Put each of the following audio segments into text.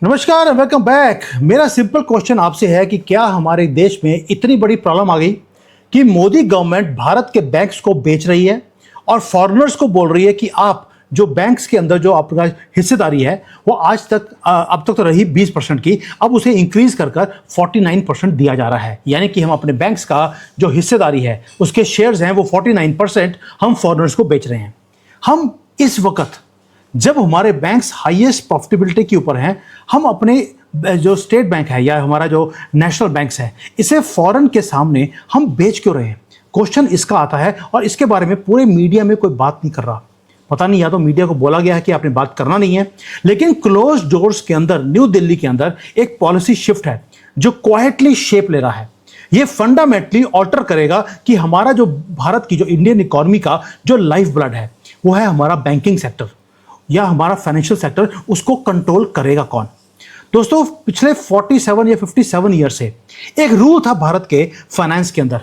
नमस्कार, welcome back. मेरा simple question आपसे है कि क्या हमारे देश में इतनी बड़ी प्रॉब्लम आ गई कि मोदी गवर्नमेंट भारत के बैंक्स को बेच रही है और फॉरेनर्स को बोल रही है कि आप जो बैंक्स के अंदर जो आपका हिस्सेदारी है वो आज तक अब तक तो रही 20% की, अब उसे इंक्रीज कर 49% दिया जा रहा है। यानी कि हम अपने बैंक्स का जो हिस्सेदारी है उसके शेयर्स हैं वो 49% हम फॉरेनर्स को बेच रहे हैं। हम इस वक्त जब हमारे बैंक्स हाईएस्ट प्रॉफिटेबिलिटी के ऊपर हैं, हम अपने जो स्टेट बैंक है या हमारा जो नेशनल बैंक्स है इसे फॉरेन के सामने हम बेच क्यों रहे हैं? क्वेश्चन इसका आता है और इसके बारे में पूरे मीडिया में कोई बात नहीं कर रहा। पता नहीं, या तो मीडिया को बोला गया है कि आपने बात करना नहीं है, लेकिन क्लोज डोर्स के अंदर न्यू दिल्ली के अंदर एक पॉलिसी शिफ्ट है जो क्वाइटली शेप ले रहा है। ये फंडामेंटली ऑल्टर करेगा कि हमारा जो भारत की जो इंडियन इकोनॉमी का जो लाइफ ब्लड है वो है हमारा बैंकिंग सेक्टर या हमारा फाइनेंशियल सेक्टर। उसको कंट्रोल करेगा कौन? दोस्तों, पिछले 47 या 57 ईयर से एक रूल था भारत के फाइनेंस के अंदर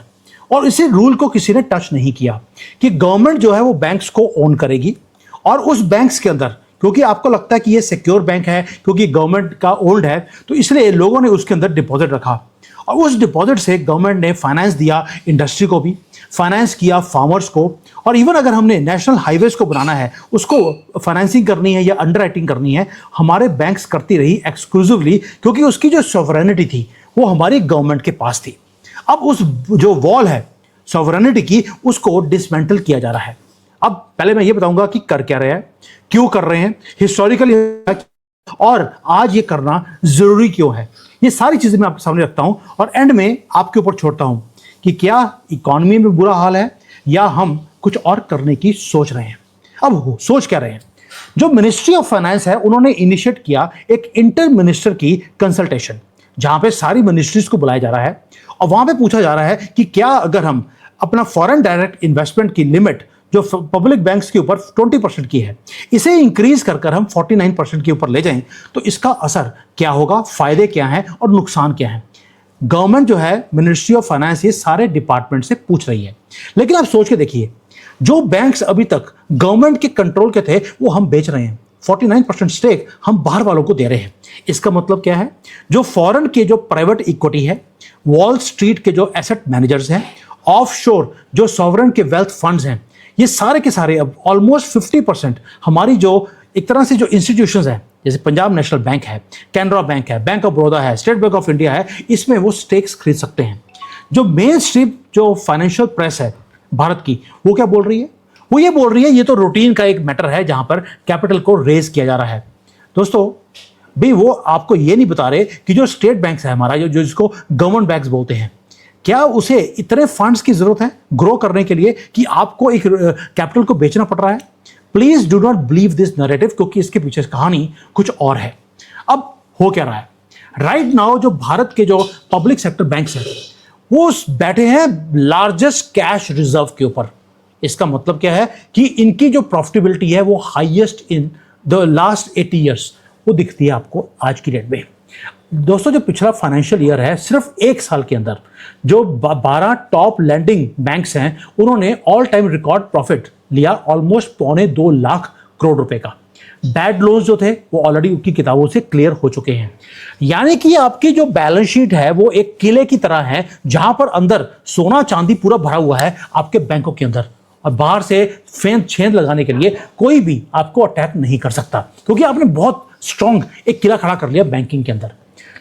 और इसी रूल को किसी ने टच नहीं किया कि गवर्नमेंट जो है वो बैंक्स को ओन करेगी और उस बैंक्स के अंदर, क्योंकि आपको लगता है कि ये सिक्योर बैंक है क्योंकि गवर्नमेंट का ओल्ड है, तो इसलिए लोगों ने उसके अंदर डिपॉजिट रखा और उस डिपॉजिट से गवर्नमेंट ने फाइनेंस दिया, इंडस्ट्री को भी फाइनेंस किया, फार्मर्स को, और इवन अगर हमने नेशनल हाईवेज को बनाना है उसको फाइनेंसिंग करनी है या अंडरराइटिंग करनी है, हमारे बैंक्स करती रही एक्सक्लूसिवली, क्योंकि उसकी जो सॉवरेनिटी थी वो हमारी गवर्नमेंट के पास थी। अब उस जो वॉल है सॉवरेनिटी की उसको डिसमेंटल किया जा रहा है। अब पहले मैं ये बताऊंगा कि कर क्या रहे हैं, क्यों कर रहे हैं, हिस्टोरिकली, और आज ये करना जरूरी क्यों है। ये सारी चीजें मैं आपके सामने रखता हूं और एंड में आपके ऊपर छोड़ता हूं कि क्या इकोनॉमी में बुरा हाल है या हम कुछ और करने की सोच रहे हैं। अब वो सोच क्या रहे हैं? जो मिनिस्ट्री ऑफ फाइनेंस है उन्होंने इनिशिएट किया एक इंटर मिनिस्टर की कंसल्टेशन, जहां पे सारी मिनिस्ट्रीज को बुलाया जा रहा है और वहां पे पूछा जा रहा है कि क्या अगर हम अपना फॉरेन डायरेक्ट इन्वेस्टमेंट की लिमिट जो पब्लिक बैंक्स के ऊपर 20% की है इसे इंक्रीज कर हम 49% के ऊपर ले जाएं तो इसका असर क्या होगा, फायदे क्या हैं और नुकसान क्या हैं। गवर्नमेंट जो है, मिनिस्ट्री ऑफ फाइनेंस, ये सारे डिपार्टमेंट से पूछ रही है। लेकिन आप सोच के देखिए, जो बैंक्स अभी तक गवर्नमेंट के कंट्रोल के थे वो हम बेच रहे हैं, 49% स्टेक हम बाहर वालों को दे रहे हैं। इसका मतलब क्या है? जो फॉरेन के जो प्राइवेट इक्विटी है, वॉल स्ट्रीट के जो एसेट मैनेजर्स हैं, ऑफशोर जो सॉवरेन के वेल्थ फंड्स हैं, ये सारे के सारे अब ऑलमोस्ट 50% हमारी जो एक तरह से जो इंस्टीट्यूशंस हैं, जैसे पंजाब नेशनल बैंक है, कैनरा बैंक है, बैंक ऑफ बड़ौदा है, स्टेट बैंक ऑफ इंडिया है, इसमें वो स्टेक्स खरीद सकते हैं। जो मेन स्ट्रीम जो फाइनेंशियल प्रेस है भारत की, वो क्या बोल रही है? वो ये बोल रही है ये तो रूटीन का एक मैटर है जहां पर कैपिटल को रेज किया जा रहा है। दोस्तों भाई, वो आपको ये नहीं बता रहे कि जो स्टेट बैंक्स है हमारा, जो जिसको गवर्नमेंट बैंक्स बोलते हैं, क्या उसे इतने फंड्स की जरूरत है ग्रो करने के लिए कि आपको एक कैपिटल को बेचना पड़ रहा है? Please do not believe this narrative, क्योंकि इसके पीछे कहानी कुछ और है। अब हो क्या रहा है राइट नाउ? जो भारत के जो पब्लिक सेक्टर बैंक्स हैं वो बैठे हैं लार्जेस्ट कैश रिजर्व के ऊपर। इसका मतलब क्या है कि इनकी जो प्रॉफिटेबिलिटी है वो highest in the last 80 years वो दिखती है आपको आज की डेट में। दोस्तों, जो पिछला फाइनेंशियल ईयर है, सिर्फ एक साल के अंदर जो 12 टॉप लैंडिंग बैंक्स हैं उन्होंने ऑल टाइम रिकॉर्ड प्रॉफिट लिया, ऑलमोस्ट 2.25 लाख करोड़ रुपए का। बैड लोन्स जो थे वो ऑलरेडी उनकी किताबों से क्लियर हो चुके हैं। यानी कि आपकी जो बैलेंस शीट है वो एक किले की तरह है जहां पर अंदर सोना चांदी पूरा भरा हुआ है आपके बैंकों के अंदर, और बाहर से फेंद छेद लगाने के लिए कोई भी आपको अटैक नहीं कर सकता, क्योंकि आपने बहुत स्ट्रॉन्ग एक किला खड़ा कर लिया बैंकिंग के अंदर।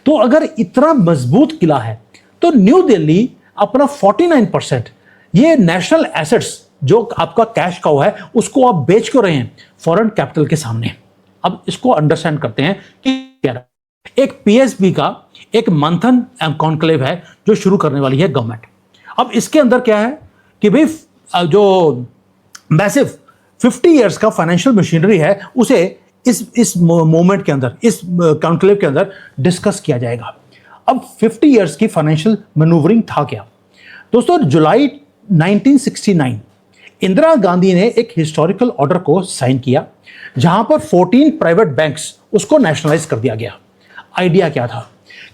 तो अगर इतना मजबूत किला है तो न्यू दिल्ली अपना 49% ये नेशनल एसेट्स जो आपका कैश काउ है उसको आप बेच क्यों रहे हैं फॉरेन कैपिटल के सामने? अब इसको अंडरस्टैंड करते हैं कि क्या एक पीएसबी का एक मंथन कॉन्क्लेव है जो शुरू करने वाली है गवर्नमेंट। अब इसके अंदर क्या है कि भाई जो मैसिव 50 इयर्स का फाइनेंशियल मशीनरी है उसे इस मोमेंट के अंदर, इस कॉन्क्लेव के अंदर डिस्कस किया जाएगा। अब 50 इयर्स की फाइनेंशियल मैनूवरिंग था क्या? दोस्तों, जुलाई 1969 इंदिरा गांधी ने एक हिस्टोरिकल ऑर्डर को साइन किया जहां पर 14 प्राइवेट बैंक्स उसको नेशनलाइज कर दिया गया। आइडिया क्या था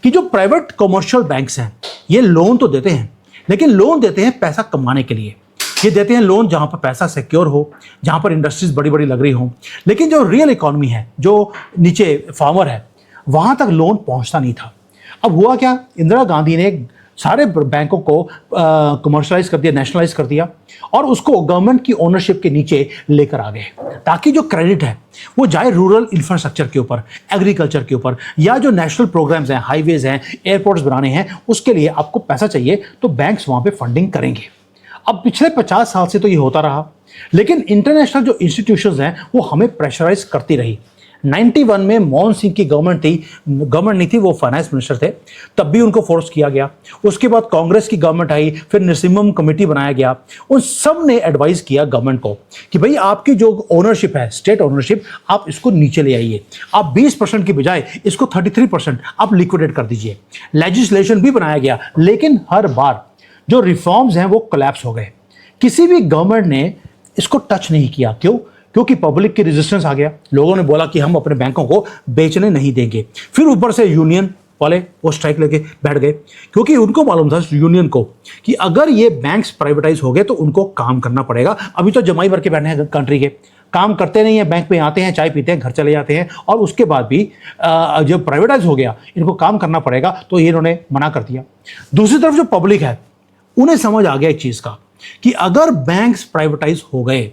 कि जो प्राइवेट कमर्शियल बैंक्स हैं ये लोन तो देते हैं, लेकिन लोन देते हैं पैसा कमाने के लिए। ये देते हैं लोन जहां पर पैसा सिक्योर हो, जहां पर इंडस्ट्रीज बड़ी बड़ी लग रही हो, लेकिन जो रियल इकोनॉमी है, जो नीचे फार्मर है, वहां तक लोन पहुंचता नहीं था। अब हुआ क्या, इंदिरा गांधी ने सारे बैंकों को कमर्शलाइज कर दिया, नेशनलाइज कर दिया और उसको गवर्नमेंट की ओनरशिप के नीचे लेकर आ गए, ताकि जो क्रेडिट है वो जाए रूरल इंफ्रास्ट्रक्चर के ऊपर, एग्रीकल्चर के ऊपर, या जो नेशनल प्रोग्राम्स हैं, हाईवेज हैं, एयरपोर्ट्स बनाने हैं, उसके लिए आपको पैसा चाहिए तो बैंक्स वहां पे फंडिंग करेंगे। अब पिछले 50 साल से तो ये होता रहा, लेकिन इंटरनेशनल जो इंस्टीट्यूशंस हैं वो हमें प्रेशराइज करती रही। 91 में मनमोहन सिंह की गवर्नमेंट नहीं थी, वो फाइनेंस मिनिस्टर थे, तब भी उनको फोर्स किया गया। उसके बाद कांग्रेस की गवर्नमेंट आई, फिर नरसिम्हम कमेटी बनाया गया। उन सब ने एडवाइस किया गवर्नमेंट को कि भाई आपकी जो ओनरशिप है, स्टेट ओनरशिप, आप इसको नीचे ले आइए, आप 20% की बजाय इसको 33% आप लिक्विडेट कर दीजिए। लेजिस्लेशन भी बनाया गया, लेकिन हर बार जो रिफॉर्म्स हैं वो कोलैप्स हो गए। किसी भी गवर्नमेंट ने इसको टच नहीं किया। क्यों? क्योंकि पब्लिक की रेजिस्टेंस आ गया, लोगों ने बोला कि हम अपने बैंकों को बेचने नहीं देंगे। फिर ऊपर से यूनियन वाले वो स्ट्राइक लेके बैठ गए, क्योंकि उनको मालूम था यूनियन को कि अगर ये बैंक्स प्राइवेटाइज हो गए तो उनको काम करना पड़ेगा। अभी तो जमाई भर के बैठे हैं कंट्री के, काम करते नहीं है, बैंक में आते हैं, चाय पीते हैं, घर चले जाते हैं, और उसके बाद भी जब प्राइवेटाइज हो गया इनको काम करना पड़ेगा, तो इन्होंने मना कर दिया। दूसरी तरफ जो पब्लिक है उन्हें समझ आ गया एक चीज का कि अगर बैंक्स प्राइवेटाइज हो गए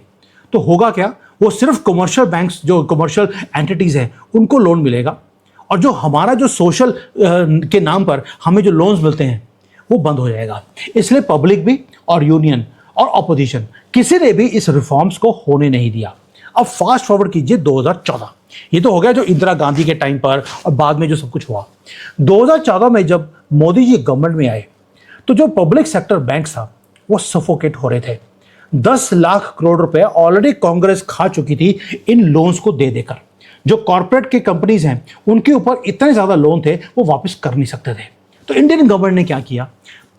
तो होगा क्या, वो सिर्फ कमर्शियल बैंक्स, जो कमर्शियल एंटिटीज हैं, उनको लोन मिलेगा, और जो हमारा जो सोशल के नाम पर हमें जो लोन्स मिलते हैं वो बंद हो जाएगा। इसलिए पब्लिक भी और यूनियन और ऑपोजिशन किसी ने भी इस रिफॉर्म्स को होने नहीं दिया। अब फास्ट फॉरवर्ड कीजिए 2014, ये तो हो गया जो इंदिरा गांधी के टाइम पर और बाद में जो सब कुछ हुआ। 2014 में जब मोदी जी गवर्नमेंट में आए तो जो पब्लिक सेक्टर बैंक था वो सफोकेट हो रहे थे। 10 लाख करोड़ रुपए ऑलरेडी कांग्रेस खा चुकी थी इन लोन्स को दे देकर। जो कॉर्पोरेट की कंपनीज हैं उनके ऊपर इतने ज्यादा लोन थे वो वापस कर नहीं सकते थे। तो इंडियन गवर्नमेंट ने क्या किया,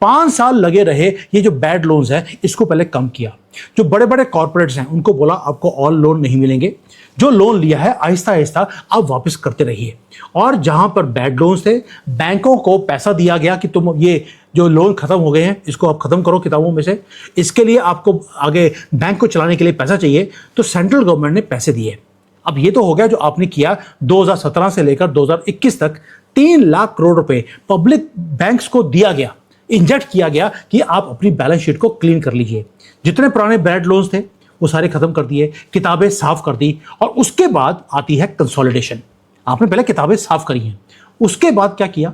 5 साल लगे रहे, ये जो बैड लोन्स हैं इसको पहले कम किया। जो बड़े बड़े कॉर्पोरेट्स हैं उनको बोला आपको और लोन नहीं मिलेंगे, जो लोन लिया है आहिस्ता आहिस्ता आप वापस करते रहिए। और जहां पर बैड लोन्स थे बैंकों को पैसा दिया गया कि तुम ये जो लोन खत्म हो गए हैं इसको आप खत्म करो किताबों में से, इसके लिए आपको आगे बैंक को चलाने के लिए पैसा चाहिए, तो सेंट्रल गवर्नमेंट ने पैसे दिए। अब ये तो हो गया जो आपने किया 2017 से लेकर 2021 तक 3 लाख करोड़ रुपए पब्लिक बैंक्स को दिया गया, इंजेक्ट किया गया कि आप अपनी बैलेंस शीट को क्लीन कर लीजिए। जितने पुराने बैड लोन्स थे वो सारे खत्म कर दिए, किताबें साफ कर दी, और उसके बाद आती है कंसोलिडेशन। आपने पहले किताबें साफ करी हैं, उसके बाद क्या किया,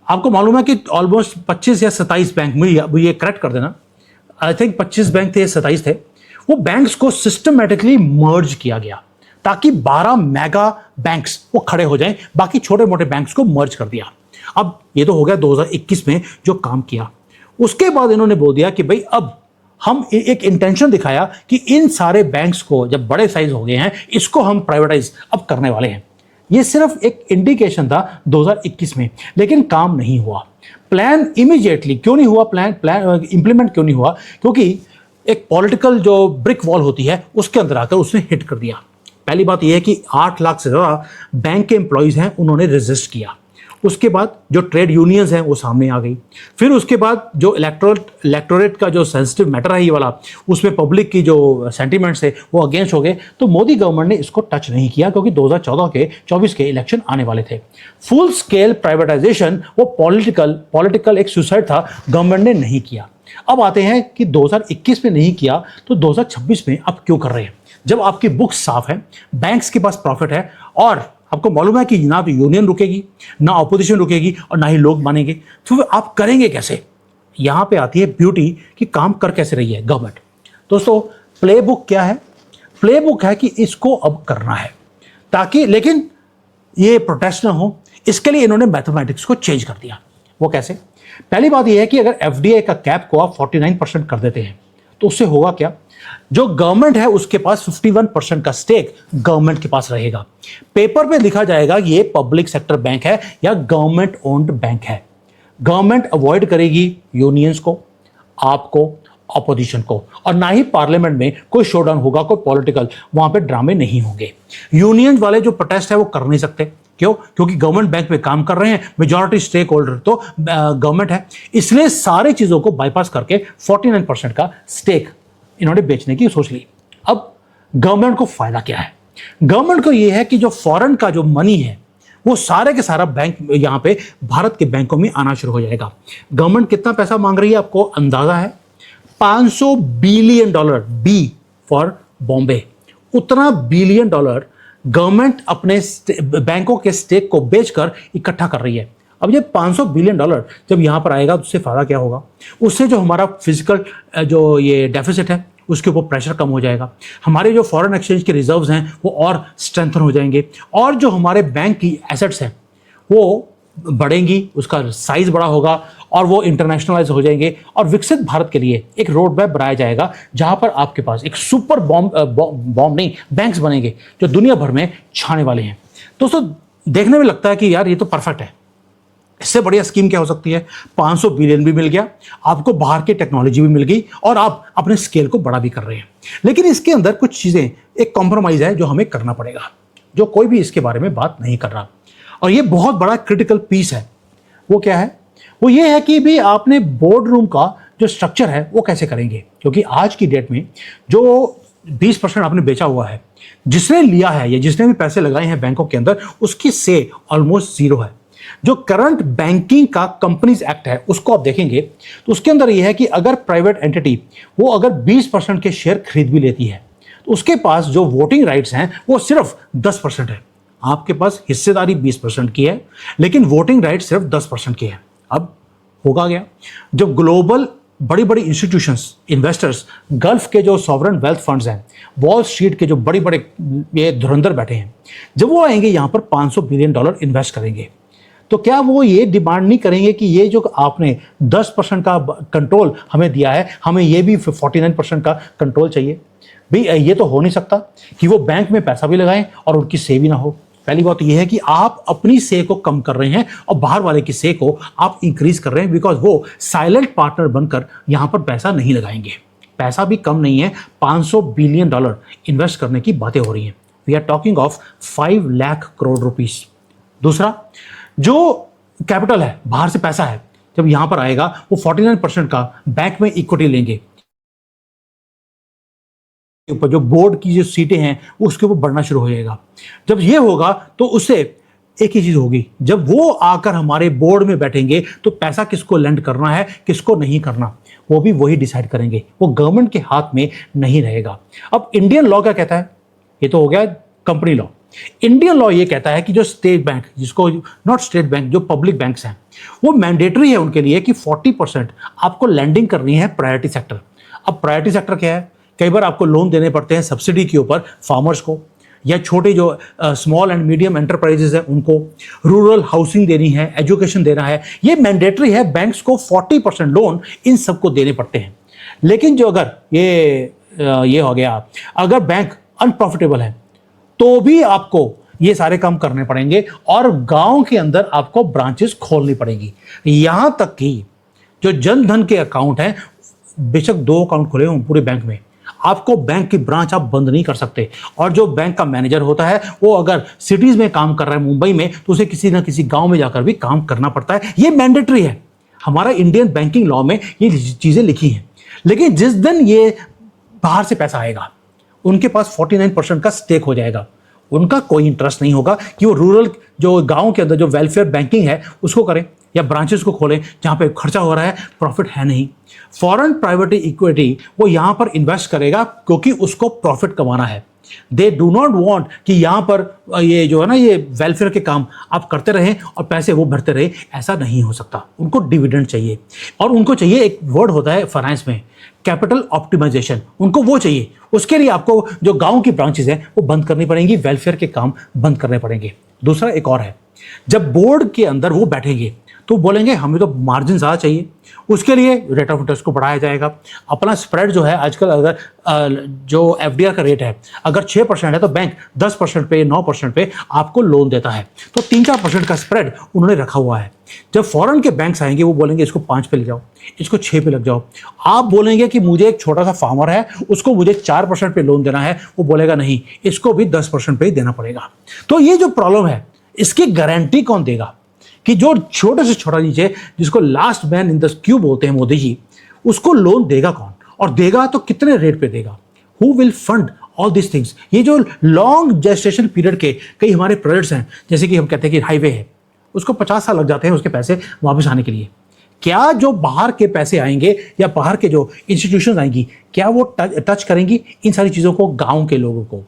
आपको मालूम है कि ऑलमोस्ट 25 या 27 बैंक में, ये करेक्ट कर देना, आई थिंक 25 बैंक थे या 27 थे, वो बैंक्स को सिस्टमेटिकली मर्ज किया गया ताकि 12 मेगा बैंक्स वो खड़े हो जाएं, बाकी छोटे मोटे बैंक्स को मर्ज कर दिया। अब ये तो हो गया 2021 में जो काम किया। उसके बाद इन्होंने बोल दिया कि भाई अब हम एक इंटेंशन दिखाया कि इन सारे बैंक्स को, जब बड़े साइज हो गए हैं, इसको हम प्राइवेटाइज अब करने वाले हैं। ये सिर्फ एक इंडिकेशन था 2021 में, लेकिन काम नहीं हुआ। प्लान इमीडिएटली क्यों नहीं हुआ, प्लान इंप्लीमेंट क्यों नहीं हुआ, क्योंकि एक पॉलिटिकल जो ब्रिक वॉल होती है उसके अंदर आकर उसने हिट कर दिया। पहली बात यह है कि 8 लाख से ज्यादा बैंक के एम्प्लॉयज हैं, उन्होंने रेजिस्ट किया। उसके बाद जो ट्रेड यूनियंस हैं वो सामने आ गई। फिर उसके बाद जो इलेक्टोरेट का जो सेंसिटिव मैटर है ये वाला, उसमें पब्लिक की जो सेंटिमेंट्स है वो अगेंस्ट हो गए। तो मोदी गवर्नमेंट ने इसको टच नहीं किया, क्योंकि 2024 के इलेक्शन आने वाले थे। फुल स्केल प्राइवेटाइजेशन वो पॉलिटिकल एक सुसाइड था, गवर्नमेंट ने नहीं किया। अब आते हैं कि 2021 में नहीं किया तो 2026 में आप क्यों कर रहे हैं, जब आपकी बुक्स साफ है, बैंक्स के पास प्रॉफिट है, और आपको मालूम है कि ना तो यूनियन रुकेगी, ना ऑपोजिशन रुकेगी, और ना ही लोग मानेंगे, तो आप करेंगे कैसे। यहां पे आती है ब्यूटी कि काम कर कैसे रही है गवर्नमेंट। दोस्तों, प्लेबुक क्या है? प्लेबुक है कि इसको अब करना है, ताकि लेकिन ये प्रोटेस्ट ना हो, इसके लिए इन्होंने मैथमेटिक्स को चेंज कर दिया। वो कैसे? पहली बात यह है कि अगर एफडीआई का कैप को आप 49% कर देते हैं तो उससे होगा क्या, जो गवर्नमेंट है उसके पास 51% का स्टेक गवर्नमेंट के पास रहेगा। पेपर पे लिखा जाएगा ये पब्लिक सेक्टर बैंक है या गवर्नमेंट ओन्ड बैंक है। गवर्नमेंट अवॉइड करेगी यूनियंस को, आपको, ऑपोजिशन को, और ना ही पार्लियामेंट में कोई शोडाउन होगा, कोई पॉलिटिकल वहां पे ड्रामे नहीं होंगे। यूनियंस वाले जो प्रोटेस्ट है वो कर नहीं सकते। क्यों? क्योंकि गवर्नमेंट बैंक में काम कर रहे हैं, मेजॉरिटी स्टेक होल्डर तो गवर्नमेंट है, इसलिए सारी चीजों को बाईपास करके 49% का स्टेक इन्होंने बेचने की सोच ली। अब गवर्नमेंट को फायदा क्या है? गवर्नमेंट को यह है कि जो फॉरेन का जो मनी है वो सारे के सारा बैंक यहाँ पे भारत के बैंकों में आना शुरू हो जाएगा। गवर्नमेंट कितना पैसा मांग रही है आपको अंदाजा है? $500 बिलियन, बी फॉर बॉम्बे। उतना बिलियन डॉलर गवर्नमेंट अपने बैंकों के स्टेक को बेचकर इकट्ठा कर रही है। अब ये $500 बिलियन जब यहाँ पर आएगा तो उससे फायदा क्या होगा? उससे जो हमारा फिजिकल जो ये डेफिसिट है उसके ऊपर प्रेशर कम हो जाएगा, हमारे जो फॉरेन एक्सचेंज के रिजर्व्स हैं वो और स्ट्रेंथन हो जाएंगे, और जो हमारे बैंक की एसेट्स हैं वो बढ़ेंगी, उसका साइज बड़ा होगा और वो इंटरनेशनलाइज हो जाएंगे, और विकसित भारत के लिए एक रोड मैप बनाया जाएगा जहां पर आपके पास एक सुपर बॉम्ब नहीं बैंक्स बनेंगे जो दुनिया भर में छाने वाले हैं। दोस्तों देखने में लगता है कि यार ये तो परफेक्ट है, इससे बढ़िया स्कीम क्या हो सकती है? 500 बिलियन भी मिल गया आपको, बाहर की टेक्नोलॉजी भी मिल गई और आप अपने स्केल को बड़ा भी कर रहे हैं। लेकिन इसके अंदर कुछ चीजें, एक कॉम्प्रोमाइज है जो हमें करना पड़ेगा, जो कोई भी इसके बारे में बात नहीं कर रहा, और ये बहुत बड़ा क्रिटिकल पीस है। वो क्या है? वो ये है कि भी आपने बोर्ड रूम का जो स्ट्रक्चर है वो कैसे करेंगे, क्योंकि आज की डेट में जो 20% आपने बेचा हुआ है, जिसने लिया है या जिसने भी पैसे लगाए हैं बैंकों के अंदर, उसकी से ऑलमोस्ट जीरो है। जो करंट बैंकिंग का कंपनीज एक्ट है उसको आप देखेंगे तो उसके अंदर यह है कि अगर प्राइवेट एंटिटी वो अगर 20% के शेयर खरीद भी लेती है तो उसके पास जो वोटिंग राइट्स हैं वो सिर्फ 10% है। आपके पास हिस्सेदारी 20% की है लेकिन वोटिंग राइट सिर्फ 10% की है। अब होगा क्या? जब ग्लोबल बड़ी बड़ी इंस्टीट्यूशंस, इन्वेस्टर्स, गल्फ के जो सॉवरन वेल्थ फंड्स हैं, वॉल स्ट्रीट के जो बड़े बड़े ये धुरंधर बैठे हैं, जब वो आएंगे यहाँ पर $500 बिलियन इन्वेस्ट करेंगे, तो क्या वो ये डिमांड नहीं करेंगे कि ये जो आपने 10% का कंट्रोल हमें दिया है, हमें ये भी 49% का कंट्रोल चाहिए? भाई ये तो हो नहीं सकता कि वो बैंक में पैसा भी लगाएं और उनकी से भी ना हो। पहली बात ये है कि आप अपनी से को कम कर रहे हैं और बाहर वाले की से को आप इंक्रीज कर रहे हैं, बिकॉज वो साइलेंट पार्टनर बनकर यहां पर पैसा नहीं लगाएंगे। पैसा भी कम नहीं है, $500 बिलियन इन्वेस्ट करने की बातें हो रही हैं। We are talking of 5 lakh crore rupees. दूसरा, जो कैपिटल है, बाहर से पैसा है, जब यहां पर आएगा वो 49% का बैंक में इक्विटी लेंगे, ऊपर जो बोर्ड की जो सीटें हैं उसके ऊपर बढ़ना शुरू हो जाएगा। जब ये होगा तो उससे एक ही चीज होगी, जब वो आकर हमारे बोर्ड में बैठेंगे तो पैसा किसको लेंड करना है, किसको नहीं करना, वो भी वही डिसाइड करेंगे, वो गवर्नमेंट के हाथ में नहीं रहेगा। अब इंडियन लॉ क्या कहता है? ये तो हो गया कंपनी लॉ। इंडियन लॉ ये कहता है कि जो स्टेट बैंक, जिसको नॉट स्टेट बैंक, जो पब्लिक बैंक्स हैं, वो मैंडेटरी है उनके लिए कि 40% आपको लैंडिंग करनी है प्रायोरिटी सेक्टर। अब प्रायोरिटी सेक्टर क्या है? कई बार आपको लोन देने पड़ते हैं सब्सिडी के ऊपर फार्मर्स को, या छोटे जो स्मॉल एंड मीडियम एंटरप्राइजेस हैं उनको, रूरल हाउसिंग देनी है, एजुकेशन देना है, ये मैंडेटरी है। बैंक्स को 40% लोन इन सबको देने पड़ते हैं। लेकिन जो अगर ये हो गया, अगर बैंक अनप्रॉफिटेबल है तो भी आपको ये सारे काम करने पड़ेंगे और गांव के अंदर आपको ब्रांचेस खोलनी पड़ेगी। यहां तक कि जो जन धन के अकाउंट हैं, बेशक 2 अकाउंट खुले हों पूरे बैंक में, आपको बैंक की ब्रांच आप बंद नहीं कर सकते। और जो बैंक का मैनेजर होता है वो अगर सिटीज में काम कर रहा है, मुंबई में, तो उसे किसी ना किसी गांव में जाकर भी काम करना पड़ता है। ये मैंडेटरी है, हमारा इंडियन बैंकिंग लॉ में ये चीजें लिखी हैं। लेकिन जिस दिन ये बाहर से पैसा आएगा, उनके पास 49% का स्टेक हो जाएगा। उनका कोई इंटरेस्ट नहीं होगा कि वो रूरल, जो गांव के अंदर जो वेलफेयर बैंकिंग है उसको करें या ब्रांचेस को खोलें जहां पे खर्चा हो रहा है, प्रॉफिट है नहीं। फॉरेन प्राइवेट इक्विटी वो यहां पर इन्वेस्ट करेगा क्योंकि उसको प्रॉफिट कमाना है। दे डू नॉट वांट कि यहां पर ये जो है ना, ये वेलफेयर के काम आप करते रहें और पैसे वो भरते रहे, ऐसा नहीं हो सकता। उनको डिविडेंड चाहिए, और उनको चाहिए, एक वर्ड होता है फाइनेंस में, कैपिटल ऑप्टिमाइजेशन, उनको वो चाहिए। उसके लिए आपको जो गांव की ब्रांचेस हैं वो बंद करनी पड़ेंगी, वेलफेयर के काम बंद करने पड़ेंगे। दूसरा एक और है, जब बोर्ड के अंदर वो बैठेंगे तो बोलेंगे हमें तो मार्जिन ज़्यादा चाहिए, उसके लिए रेट ऑफ इंटरेस्ट को बढ़ाया जाएगा। अपना स्प्रेड जो है आजकल, अगर जो एफडीआर का रेट है अगर 6% है तो बैंक 10% पे, 9% पे आपको लोन देता है, तो 3-4% का स्प्रेड उन्होंने रखा हुआ है। जब फॉरेन के बैंक्स आएंगे वो बोलेंगे इसको 5 पे ले जाओ, इसको 6 पे लग जाओ। आप बोलेंगे कि मुझे एक छोटा सा फार्मर है, उसको मुझे 4% पे लोन देना है, वो बोलेगा नहीं, इसको भी 10% पे ही देना पड़ेगा। तो ये जो प्रॉब्लम है, इसकी गारंटी कौन देगा कि जो छोटे से छोटा नीचे, जिसको last man in the Q बोलते हैं मोदी जी, उसको लोन देगा कौन, और देगा तो कितने रेट पे देगा? Who will fund all this things, ये जो लॉन्ग जेस्टेशन पीरियड के कई हमारे प्रोजेक्ट्स हैं, जैसे कि हम कहते हैं कि हाईवे है, उसको 50 साल लग जाते हैं उसके पैसे वापस आने के लिए। क्या जो बाहर के पैसे आएंगे या बाहर के जो इंस्टीट्यूशन आएंगी, क्या वो टच करेंगी इन सारी चीज़ों को? गांव के लोगों को,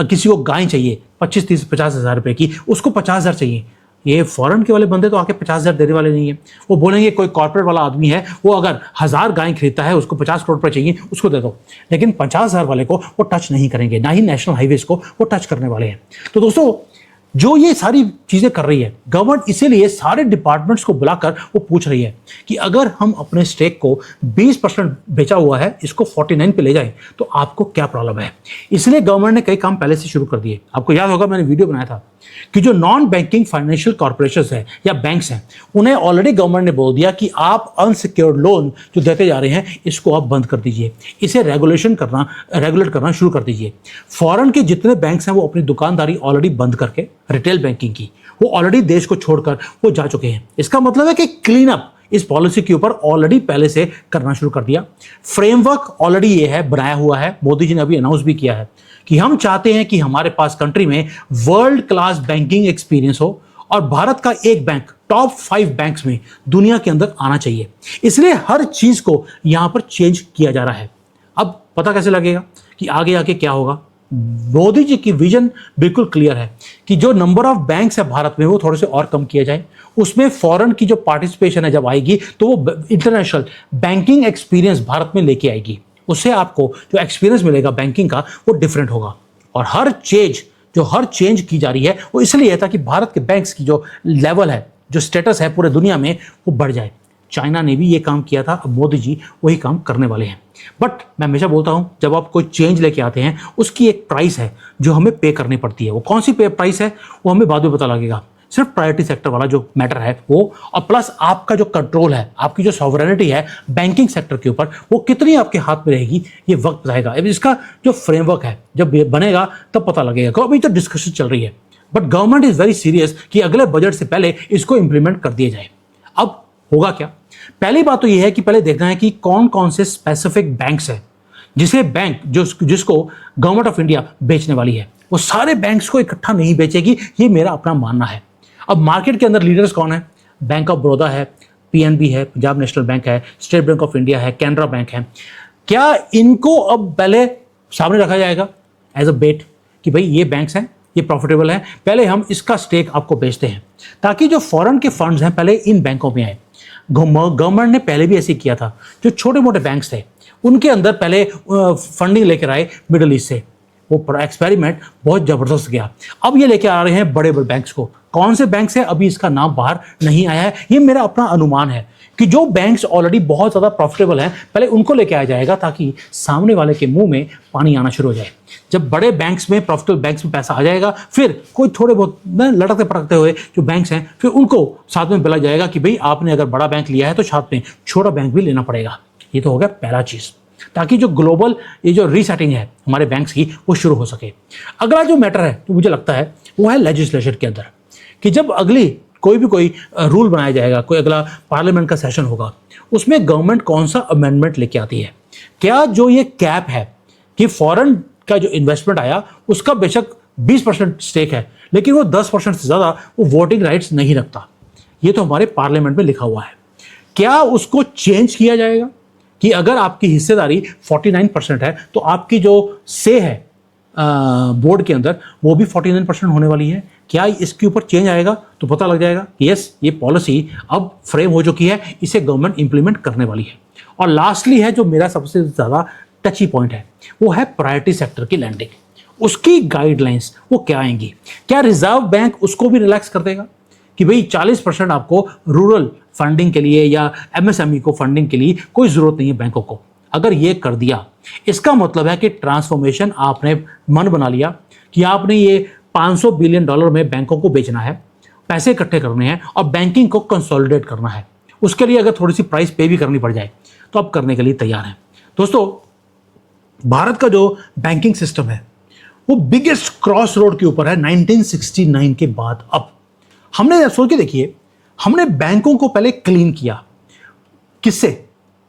किसी को गाय चाहिए 25, 30, 50 हज़ार रुपये की, उसको 50,000 चाहिए। ये फॉरेन के वाले बंदे तो आके 50,000 देने वाले नहीं है। वो बोलेंगे कोई कॉर्पोरेट वाला आदमी है, वो अगर 1000 गाय खरीदता है, उसको 50 करोड़ रुपये चाहिए, उसको दे दो। लेकिन 50,000 वाले को वो टच नहीं करेंगे, ना ही नेशनल हाईवेज को वो टच करने वाले हैं। तो दोस्तों, जो ये सारी चीजें कर रही है गवर्नमेंट, इसीलिए सारे डिपार्टमेंट्स को बुलाकर वो पूछ रही है कि अगर हम अपने स्टेक को 20% बेचा हुआ है, इसको 49 पे ले जाएं, तो आपको क्या प्रॉब्लम है। इसलिए गवर्नमेंट ने कई काम पहले से शुरू कर दिए। आपको याद होगा, मैंने वीडियो बनाया था कि जो नॉन बैंकिंग फाइनेंशियल कॉर्पोरेशन है या बैंक्स हैं, उन्हें ऑलरेडी गवर्नमेंट ने बोल दिया कि आप अनसिक्योर्ड लोन जो देते जा रहे हैं, इसको आप बंद कर दीजिए, इसे रेगुलेट करना शुरू कर दीजिए। फॉरेन के जितने बैंक्स हैं वो अपनी दुकानदारी ऑलरेडी बंद करके, रिटेल बैंकिंग की, वो ऑलरेडी देश को छोड़कर वो जा चुके हैं। इसका मतलब है कि क्लीन अप इस पॉलिसी के ऊपर ऑलरेडी पहले से करना शुरू कर दिया। फ्रेमवर्क ऑलरेडी ये है, बनाया हुआ है। मोदी जी ने अभी अनाउंस भी किया है कि हम चाहते हैं कि हमारे पास कंट्री में वर्ल्ड क्लास बैंकिंग एक्सपीरियंस हो और भारत का एक बैंक टॉप 5 बैंक्स में दुनिया के अंदर आना चाहिए। इसलिए हर चीज को यहां पर चेंज किया जा रहा है। अब पता कैसे लगेगा कि आगे आके क्या होगा? मोदी जी की विजन बिल्कुल क्लियर है कि जो नंबर ऑफ बैंक्स है भारत में, वो थोड़े से और कम किया जाए। उसमें फॉरेन की जो पार्टिसिपेशन है जब आएगी, तो वो इंटरनेशनल बैंकिंग एक्सपीरियंस भारत में लेके आएगी। उससे आपको जो एक्सपीरियंस मिलेगा बैंकिंग का, वो डिफरेंट होगा। और हर चेंज की जा रही है वो इसलिए है ताकि भारत के बैंक्स की जो लेवल है, जो स्टेटस है पूरे दुनिया में, वो बढ़ जाए। चाइना ने भी ये काम किया था, अब मोदी जी वही काम करने वाले हैं। बट मैं हमेशा बोलता हूं, जब आप कोई चेंज लेके आते हैं, उसकी एक प्राइस है जो हमें पे करनी पड़ती है। वो कौन सी प्राइस है वो हमें बाद में पता लगेगा। सिर्फ प्रायोरिटी सेक्टर वाला जो मैटर है वो, और प्लस आपका जो कंट्रोल है, आपकी जो सॉवरेनिटी है बैंकिंग सेक्टर के ऊपर, वो कितनी आपके हाथ में रहेगी, ये वक्त बताएगा। इसका जो फ्रेमवर्क है जब बनेगा तब पता लगेगा। अभी तो डिस्कशन चल रही है, but government is very serious कि अगले बजट से पहले इसको इंप्लीमेंट कर दिया जाए। अब होगा क्या? पहली बात तो यह है कि पहले देखना है कि कौन कौन से स्पेसिफिक बैंक्स हैं जिसको गवर्नमेंट ऑफ इंडिया बेचने वाली है। वो सारे बैंक्स को इकट्ठा नहीं बेचेगी, ये मेरा अपना मानना है। अब मार्केट के अंदर लीडर्स कौन है? बैंक ऑफ बड़ौदा है, पीएनबी है, पंजाब नेशनल बैंक है, स्टेट बैंक ऑफ इंडिया है, कैनरा बैंक है। क्या इनको अब पहले सामने रखा जाएगा एज अ बेट कि भाई ये बैंक्स हैं, ये प्रॉफिटेबल हैं, पहले हम इसका स्टेक आपको बेचते हैं, ताकि जो फॉरेन के फंड्स हैं पहले इन बैंकों में आए। गवर्नमेंट ने पहले भी ऐसे किया था। जो छोटे मोटे बैंक्स थे उनके अंदर पहले फंडिंग लेकर आए मिडल ईस्ट से। वो एक्सपेरिमेंट बहुत जबरदस्त गया। अब ये लेके आ रहे हैं बड़े बड़े बैंक्स को। कौन से बैंक्स है अभी इसका नाम बाहर नहीं आया है। ये मेरा अपना अनुमान है कि जो बैंक्स ऑलरेडी बहुत ज़्यादा प्रॉफिटेबल हैं पहले उनको लेके आया जाएगा, ताकि सामने वाले के मुंह में पानी आना शुरू हो जाए। जब बड़े बैंक्स में, प्रॉफिटेबल बैंक्स में पैसा आ जाएगा, फिर कोई थोड़े बहुत लटकते पटकते हुए जो बैंक्स हैं, फिर उनको साथ में बोला जाएगा कि भाई आपने अगर बड़ा बैंक लिया है तो साथ में छोटा बैंक भी लेना पड़ेगा। ये तो हो गया पहला चीज़, ताकि जो ग्लोबल ये जो रीसेटिंग है हमारे बैंक्स की, वो शुरू हो सके। अगला जो मैटर है तो मुझे लगता है वो है लेजिस्लेशन के अंदर, कि जब कोई रूल बनाया जाएगा, कोई अगला पार्लियामेंट का सेशन होगा, उसमें गवर्नमेंट कौन सा अमेंडमेंट लेके आती है। क्या जो ये कैप है कि फॉरेन का जो इन्वेस्टमेंट आया उसका बेशक 20% स्टेक है, लेकिन वो 10% से ज़्यादा वो वोटिंग राइट्स नहीं रखता, ये तो हमारे पार्लियामेंट में लिखा हुआ है। क्या उसको चेंज किया जाएगा कि अगर आपकी हिस्सेदारी 49% है तो आपकी जो से है बोर्ड के अंदर वो भी 49% होने वाली है। क्या इसके ऊपर चेंज आएगा तो पता लग जाएगा कि यस, ये पॉलिसी अब फ्रेम हो चुकी है, इसे गवर्नमेंट इंप्लीमेंट करने वाली है। और लास्टली है जो मेरा सबसे ज़्यादा टची पॉइंट है, वो है प्रायोरिटी सेक्टर की लैंडिंग। उसकी गाइडलाइंस वो क्या आएंगी? क्या रिजर्व बैंक उसको भी रिलैक्स कर देगा कि भाई 40% आपको रूरल फंडिंग के लिए या एमएसएमई को फंडिंग के लिए कोई ज़रूरत नहीं है बैंकों को? अगर ये कर दिया, इसका मतलब है कि ट्रांसफॉर्मेशन आपने मन बना लिया कि आपने ये $500 बिलियन में बैंकों को बेचना है, पैसे इकट्ठे करने हैं और बैंकिंग को कंसोलिडेट करना है। उसके लिए अगर थोड़ी सी प्राइस पे भी करनी पड़ जाए तो आप करने के लिए तैयार हैं। दोस्तों, भारत का जो बैंकिंग सिस्टम है वो बिगेस्ट क्रॉस रोड के ऊपर है 1969 के बाद। अब हमने सोच के देखिए, हमने बैंकों को पहले क्लीन किया। किससे?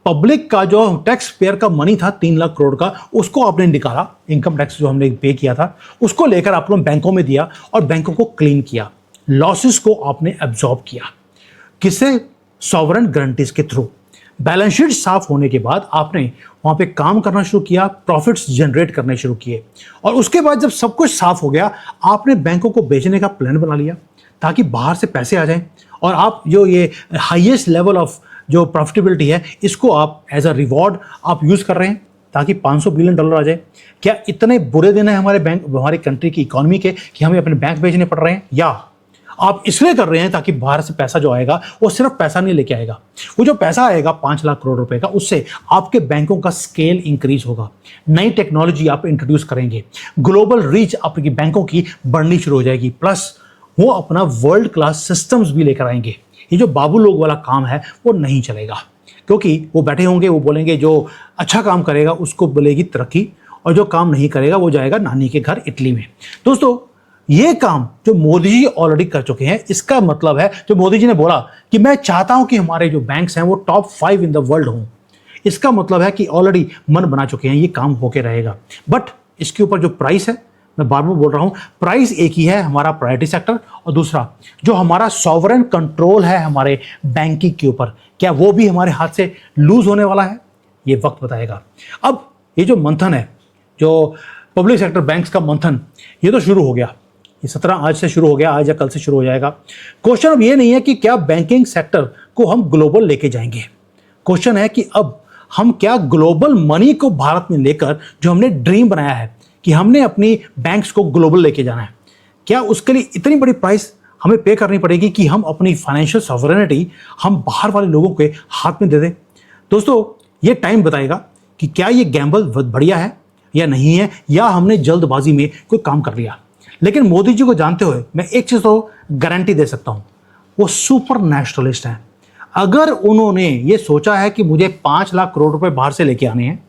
पब्लिक का जो टैक्स पेयर का मनी था 3 लाख करोड़ का, उसको आपने निकाला, इनकम टैक्स जो हमने पे किया था उसको लेकर आप लोग बैंकों में दिया और बैंकों को क्लीन किया, लॉसेस को आपने एब्जॉर्ब किया। किससे? सॉवरेन गारंटीज के थ्रू। बैलेंस शीट साफ होने के बाद आपने वहां पे काम करना शुरू किया, प्रॉफिट्स जनरेट करने शुरू किए, और उसके बाद जब सब कुछ साफ हो गया आपने बैंकों को बेचने का प्लान बना लिया ताकि बाहर से पैसे आ जाएं, और आप जो ये हाईएस्ट लेवल ऑफ जो प्रॉफिटेबिलिटी है इसको आप एज अ रिवॉर्ड आप यूज कर रहे हैं ताकि $500 बिलियन आ जाए। क्या इतने बुरे दिन है हमारे बैंक, हमारी कंट्री की इकोनॉमी के, कि हमें अपने बैंक बेचने पड़ रहे हैं? या आप इसलिए कर रहे हैं ताकि बाहर से पैसा जो आएगा वो सिर्फ पैसा नहीं लेके आएगा, वो जो पैसा आएगा 5 लाख करोड़ रुपए का, उससे आपके बैंकों का स्केल इंक्रीज होगा, नई टेक्नोलॉजी आप इंट्रोड्यूस करेंगे, ग्लोबल रीच आपकी बैंकों की बढ़नी शुरू हो जाएगी, प्लस वो अपना वर्ल्ड क्लास सिस्टम्स भी लेकर आएंगे। ये जो बाबू लोग वाला काम है वो नहीं चलेगा, क्योंकि वो बैठे होंगे, वो बोलेंगे जो अच्छा काम करेगा उसको बोलेगी तरक्की, और जो काम नहीं करेगा वो जाएगा नानी के घर इटली में। दोस्तों, ये काम जो मोदी जी ऑलरेडी कर चुके हैं, इसका मतलब है जो मोदी जी ने बोला कि मैं चाहता हूं कि हमारे जो बैंक्स हैं वो टॉप 5 इन द वर्ल्ड हों, इसका मतलब है कि ऑलरेडी मन बना चुके हैं, ये काम होके रहेगा। बट इसके ऊपर जो प्राइस है, मैं बार बार बोल रहा हूं, प्राइस एक ही है, हमारा प्रायोरिटी सेक्टर, और दूसरा जो हमारा सॉवरेन कंट्रोल है हमारे बैंकिंग के ऊपर, क्या वो भी हमारे हाथ से लूज होने वाला है? ये वक्त बताएगा। अब ये जो मंथन है, जो पब्लिक सेक्टर बैंक्स का मंथन, ये तो शुरू हो गया, ये 17 आज से शुरू हो गया, आज या कल से शुरू हो जाएगा। क्वेश्चन अब ये नहीं है कि क्या बैंकिंग सेक्टर को हम ग्लोबल लेके जाएंगे, क्वेश्चन है कि अब हम क्या ग्लोबल मनी को भारत में लेकर, जो हमने ड्रीम बनाया है कि हमने अपनी बैंक्स को ग्लोबल लेके जाना है, क्या उसके लिए इतनी बड़ी प्राइस हमें पे करनी पड़ेगी कि हम अपनी फाइनेंशियल सॉवरेनिटी हम बाहर वाले लोगों के हाथ में दे दें? दोस्तों, ये टाइम बताएगा कि क्या ये गैम्बल बढ़िया है या नहीं है, या हमने जल्दबाजी में कोई काम कर लिया। लेकिन मोदी जी को जानते हुए मैं एक चीज़ तो गारंटी दे सकता हूँ, वो सुपर नेशनलिस्ट हैं। अगर उन्होंने ये सोचा है कि मुझे 5 लाख करोड़ रुपए बाहर से लेके आने हैं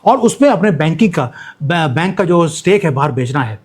और उसमें अपने बैंक का जो स्टेक है बाहर बेचना है,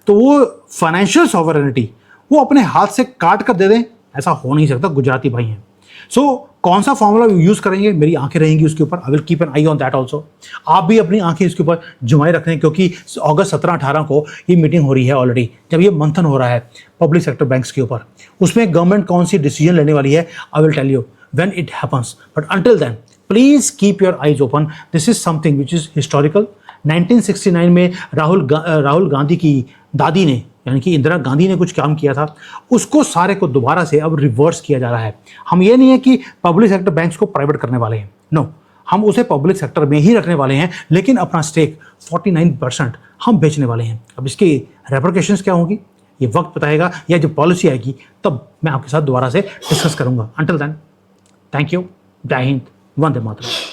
तो वो फाइनेंशियल सॉवरेनिटी वो अपने हाथ से काट कर दे दें, ऐसा हो नहीं सकता। गुजराती भाई हैं। सो कौन सा फॉर्मूला यूज करेंगे, मेरी आंखें रहेंगी उसके ऊपर। I will keep an I on that also. आप भी अपनी आंखें इसके ऊपर जमाए रखें, क्योंकि अगस्त 17-18 को ये मीटिंग हो रही है ऑलरेडी, जब ये मंथन हो रहा है पब्लिक सेक्टर बैंक्स के ऊपर। उसमें गवर्नमेंट कौन सी डिसीजन लेने वाली है, I will tell you when it happens. But until then please keep your eyes open. This is something which is historical. 1969 में राहुल गांधी की दादी ने, यानी कि इंदिरा गांधी ने कुछ काम किया था, उसको सारे को दोबारा से अब रिवर्स किया जा रहा है। हम ये नहीं है कि पब्लिक सेक्टर बैंक्स को प्राइवेट करने वाले हैं, नो, हम उसे पब्लिक सेक्टर में ही रखने वाले हैं, लेकिन अपना स्टेक 49% हम बेचने वाले हैं। अब इसकी रेपरकेशंस क्या होंगी ये वक्त बताएगा, या जब पॉलिसी आएगी तब मैं आपके साथ दोबारा से डिस्कस करूंगा। अंटिल देन, थैंक यू, जय हिंद, वंदे मातरम।